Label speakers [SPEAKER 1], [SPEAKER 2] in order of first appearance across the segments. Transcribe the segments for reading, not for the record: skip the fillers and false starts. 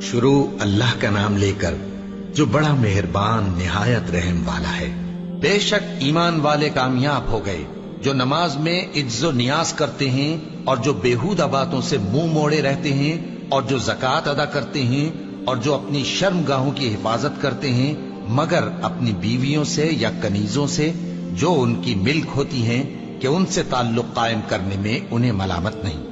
[SPEAKER 1] शुरू अल्लाह का नाम लेकर जो बड़ा मेहरबान निहायत रहम वाला है। बेशक ईमान वाले कामयाब हो गए जो नमाज में इज्जो नियाज करते हैं और जो बेहूदा बातों से मुंह मोड़े रहते हैं और जो ज़कात अदा करते हैं और जो अपनी शर्मगाहों की हिफाजत करते हैं मगर अपनी बीवियों से या कनीजों से जो उनकी मिल्क होती हैं कि उनसे ताल्लुक कायम करने में उन्हें मलामत नहीं,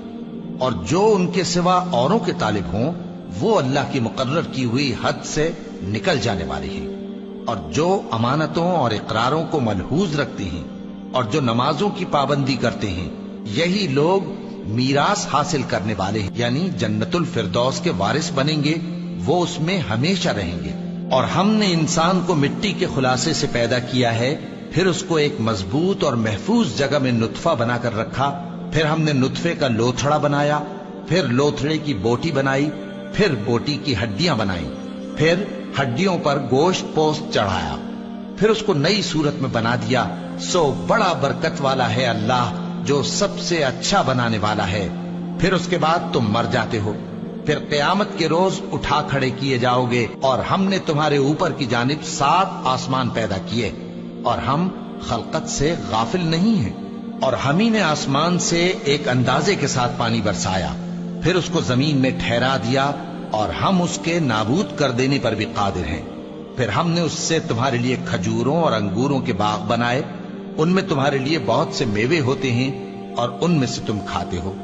[SPEAKER 1] और जो उनके सिवा औरों के तालिब हों वो अल्लाह की मुकर्रर की हुई हद से निकल जाने वाले हैं, और जो अमानतों और इकरारों को मलहूज रखते हैं और जो नमाजों की पाबंदी करते हैं यही लोग मीरास हासिल करने वाले हैं, यानी जन्नतुल फिरदौस के वारिस बनेंगे, वो उसमें हमेशा रहेंगे। और हमने इंसान को मिट्टी के खुलासे से पैदा किया है, फिर उसको एक मजबूत और महफूज जगह में नुत्फा बनाकर रखा, फिर हमने नुत्फे का लोथड़ा बनाया, फिर लोथड़े की बोटी बनाई, फिर बोटी की हड्डियां बनाई, फिर हड्डियों पर गोश्त पोस्त चढ़ाया, फिर उसको नई सूरत में बना दिया। सो बड़ा बरकत वाला है अल्लाह जो सबसे अच्छा बनाने वाला है। फिर उसके बाद तुम मर जाते हो, फिर क़यामत के रोज उठा खड़े किए जाओगे, और हमने तुम्हारे ऊपर की जानिब 7 आसमान पैदा किए और हम खलकत से गाफिल नहीं हैं। और हम ही ने आसमान से एक अंदाजे के साथ पानी बरसाया, फिर उसको जमीन में ठहरा दिया, और हम उसके नाबूद कर देने पर भी कादिर हैं। फिर हमने उससे तुम्हारे लिए खजूरों और अंगूरों के बाग बनाए, उनमें तुम्हारे लिए बहुत से मेवे होते हैं और उनमें से तुम खाते हो।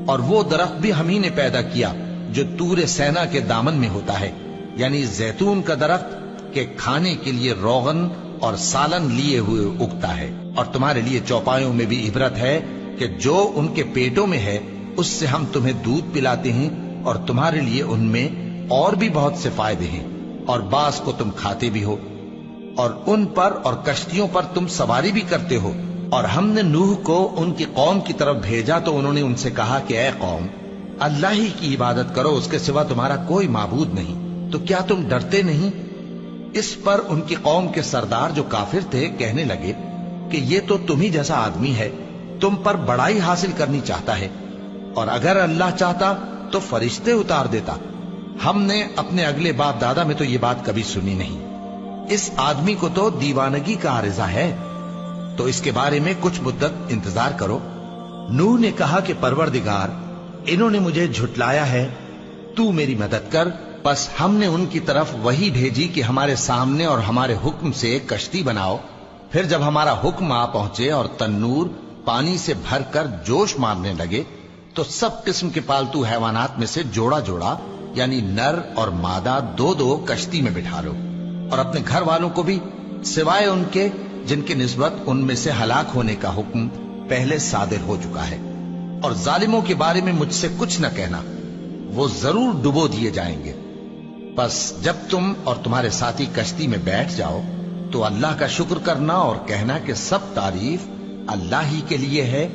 [SPEAKER 1] और वो दरख्त भी हम ही ने पैदा किया जो तूरे सेना के दामन में होता है, यानी जैतून का दरख्त के खाने के लिए रोगन और सालन लिए हुए उगता है। और तुम्हारे लिए चौपायों में भी इबरत है कि जो उनके पेटों में है उससे हम तुम्हें दूध पिलाते हैं, और तुम्हारे लिए उनमें और भी बहुत से फायदे हैं, और बास को तुम खाते भी हो, और उन पर और कश्तियों पर तुम सवारी भी करते हो। और हमने नूह को उनकी कौम की तरफ भेजा तो उन्होंने उनसे कहा कि ऐ कौम, अल्लाह ही की इबादत करो, उसके सिवा तुम्हारा कोई माबूद नहीं, तो क्या तुम डरते नहीं? इस पर उनकी कौम के सरदार जो काफिर थे कहने लगे कि ये तो तुम ही जैसा आदमी है, तुम पर बड़ाई हासिल करनी चाहता है, और अगर अल्लाह चाहता तो फरिश्ते उतार देता। हमने अपने अगले बाप दादा में तो ये बात कभी सुनी नहीं। इस आदमी को तो दीवानगी का आरिजा है, तो इसके बारे में कुछ मुद्दत इंतजार करो। नूह ने कहा कि परवरदिगार, इन्होंने मुझे झुटलाया है, तू मेरी मदद कर। बस हमने उनकी तरफ वही भेजी कि हमारे सामने और हमारे हुक्म से एक कश्ती बनाओ। फिर जब हमारा हुक्म आ पहुंचे और तन्नूर पानी से भरकर जोश मारने लगे तो सब किस्म के पालतू हैवानात में से जोड़ा जोड़ा यानी नर और मादा 2-2 कश्ती में बिठा लो, और अपने घर वालों को भी सिवाय उनके जिनकी निस्बत उनमें से हलाक होने का हुक्म पहले सादिर हो चुका है। और जालिमों के बारे में मुझसे कुछ न कहना, वो जरूर डुबो दिए जाएंगे। बस जब तुम और तुम्हारे साथी कश्ती में बैठ जाओ तो अल्लाह का शुक्र करना और कहना कि सब तारीफ अल्लाह ही के लिए है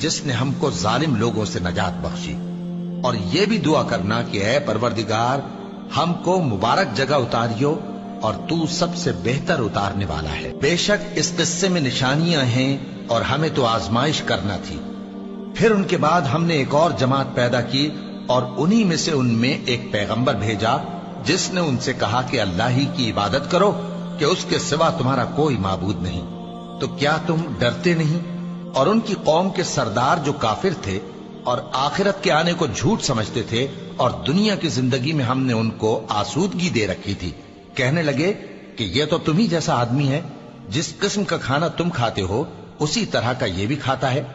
[SPEAKER 1] जिसने हमको जालिम लोगों से नजात बख्शी। और ये भी दुआ करना कि ऐ परवरदिगार, हमको मुबारक जगह उतारियो और तू सबसे बेहतर उतारने वाला है। बेशक इस किस्से में निशानियां हैं और हमें तो आजमाइश करना थी। फिर उनके बाद हमने एक और जमात पैदा की और उन्हीं में से उनमें एक पैगंबर भेजा जिसने उनसे कहा कि अल्लाह ही की इबादत करो कि उसके सिवा तुम्हारा कोई माबूद नहीं, तो क्या तुम डरते नहीं? और उनकी कौम के सरदार जो काफिर थे और आखिरत के आने को झूठ समझते थे और दुनिया की जिंदगी में हमने उनको आसूदगी दे रखी थी, कहने लगे कि यह तो तुम ही जैसा आदमी है, जिस किस्म का खाना तुम खाते हो उसी तरह का ये भी खाता है,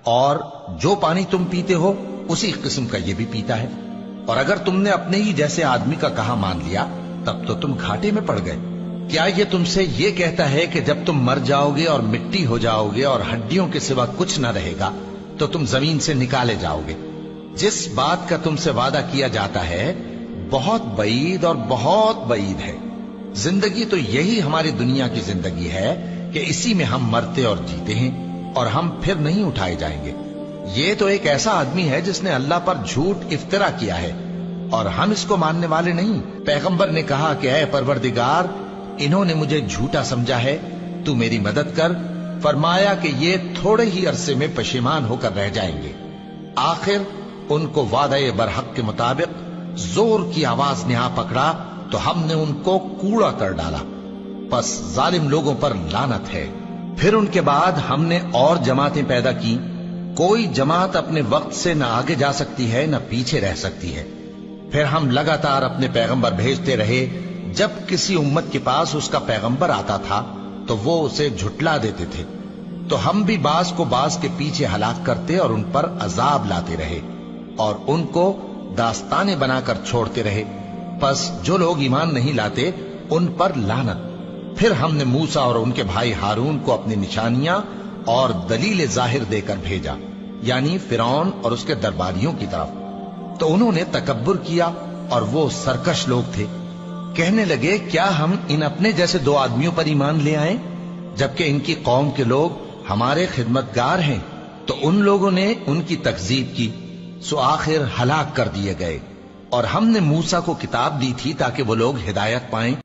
[SPEAKER 1] और जो पानी तुम पीते हो उसी किस्म का ये भी पीता है। और अगर तुमने अपने ही जैसे आदमी का कहा मान लिया तब तो तुम घाटे में पड़ गए। क्या ये तुमसे ये कहता है कि जब तुम मर जाओगे और मिट्टी हो जाओगे और हड्डियों के सिवा कुछ न रहेगा तो तुम जमीन से निकाले जाओगे? जिस बात का तुमसे वादा किया जाता है बहुत बईद और बहुत बईद है। जिंदगी तो यही हमारी दुनिया की जिंदगी है कि इसी में हम मरते और जीते हैं और हम फिर नहीं उठाए जाएंगे। ये तो एक ऐसा आदमी है जिसने अल्लाह पर झूठ इफ्तिरा किया है और हम इसको मानने वाले नहीं। पैगंबर ने कहा कि ऐ परवरदिगार, इन्होंने मुझे झूठा समझा है, तू मेरी मदद कर। फरमाया कि ये थोड़े ही अरसे में पशेमान होकर रह जाएंगे। आखिर उनको वादा बरहक के मुताबिक जोर की आवाज ने आ पकड़ा तो हमने उनको कूड़ा कर डाला। बस जालिम लोगों पर लानत है। फिर उनके बाद हमने और जमातें पैदा की। कोई जमात अपने वक्त से न आगे जा सकती है न पीछे रह सकती है। फिर हम लगातार अपने पैगंबर भेजते रहे। जब किसी उम्मत के पास उसका पैगंबर आता था तो वो उसे झुटला देते थे, तो हम भी बाज को बाज के पीछे हलाक करते और उन पर अजाब लाते रहे और उनको दास्तानें बनाकर छोड़ते रहे। बस जो लोग ईमान नहीं लाते उन पर लानत। फिर हमने मूसा और उनके भाई हारून को अपनी निशानियां और दलील जाहिर देकर भेजा, यानी फिरौन और उसके दरबारियों की तरफ। तो उन्होंने तकब्बुर किया और वो सरकश लोग थे। कहने लगे, क्या हम इन अपने जैसे दो आदमियों पर ईमान ले आए, जबकि इनकी कौम के लोग हमारे खिदमतगार हैं। तो उन लोगों ने उनकी तकजीब की, सो आखिर हलाक कर दिए गए। और हमने मूसा को किताब दी थी ताकि वो लोग हिदायत पाएं